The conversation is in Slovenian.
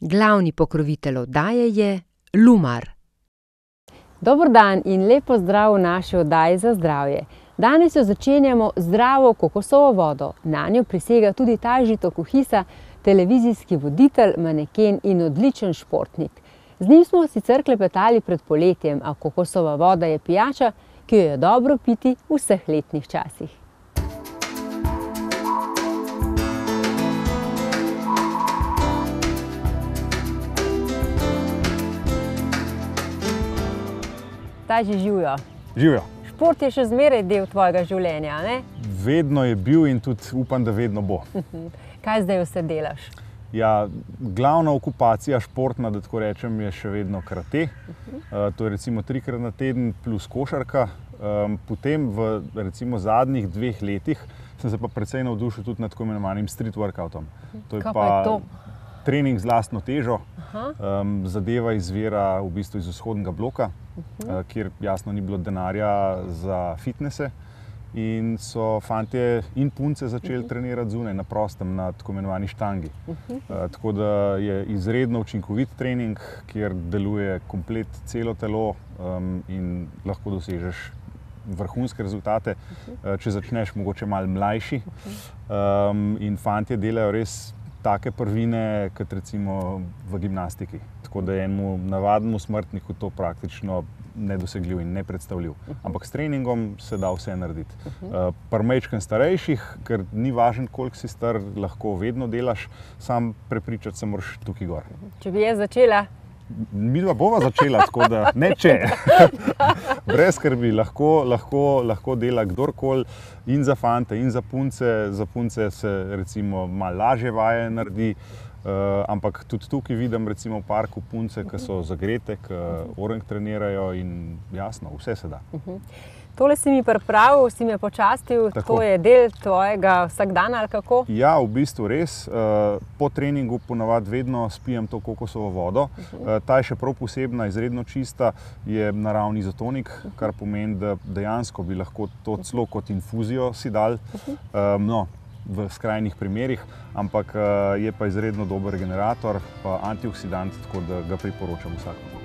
Glavni pokrovitelj oddaje je Lumar. Dober dan in lep pozdrav v naši oddaji za zdravje. Danes jo začenjamo z zdravo kokosovo vodo. Nanjo prisega tudi Taži Tokuhisa, televizijski voditelj, maneken in odličen športnik. Z njim smo sicer klepetali pred poletjem, a kokosova voda je pijača, ki jo je dobro piti v vseh letnih časih. Taži, živjo. Živjo. Šport je še zmeraj del tvojega življenja, ne? Vedno je bil in tudi upam, da vedno bo. Kaj zdaj vse delaš? Ja, glavna okupacija športna, da tako rečem, je še vedno karate. To je recimo 3-krat na teden plus košarka. Potem v recimo zadnjih 2 letih sem se pa precej navdušil tudi nad tako imenovanim street workoutom. Kaj pa je to? Trening z lastno težo. Zadeva izvira v bistvu iz vzhodnega bloka, kjer jasno ni bilo denarja za fitnese in so fantje in punce začeli trenirati zunaj na prostem na tako imenovani štangi. Tako da je izredno učinkovit trening, kjer deluje komplet celo telo in lahko dosežeš vrhunske rezultate, če začneš mogoče malo mlajši. In fantje delajo res take prvine, kot recimo v gimnastiki. Tako da je enemu navadnemu smrtniku to praktično nedosegljiv in nepredstavljiv. Ampak s treningom se da vse narediti. Pri majčkeno starejših, ker ni važno, koliko si star, lahko vedno delaš, sam prepričati se moraš tukaj gor. Če bi jaz začela? Midva bova začela, tako da ne če. Brez skrbi, lahko dela kdorkoli in za fante in za punce. Za punce se recimo malo lažje vaje naredi, ampak tudi tukaj vidim recimo v parku punce, ki so zagrete, ki orang trenirajo in jasno, vse se da. Tole si mi pripravil, si me počastil, to je del tvojega vsakdana ali kako? Ja, v bistvu res. Po treningu ponavadi vedno spijem to kokosovo vodo. Ta je še prav posebna, izredno čista, je naravni izotonik, kar pomeni, da dejansko bi lahko to celo kot infuzijo si dal, v skrajnih primerih, ampak je pa izredno dober regenerator, pa antioksidant, tako da ga priporočam vsakemu.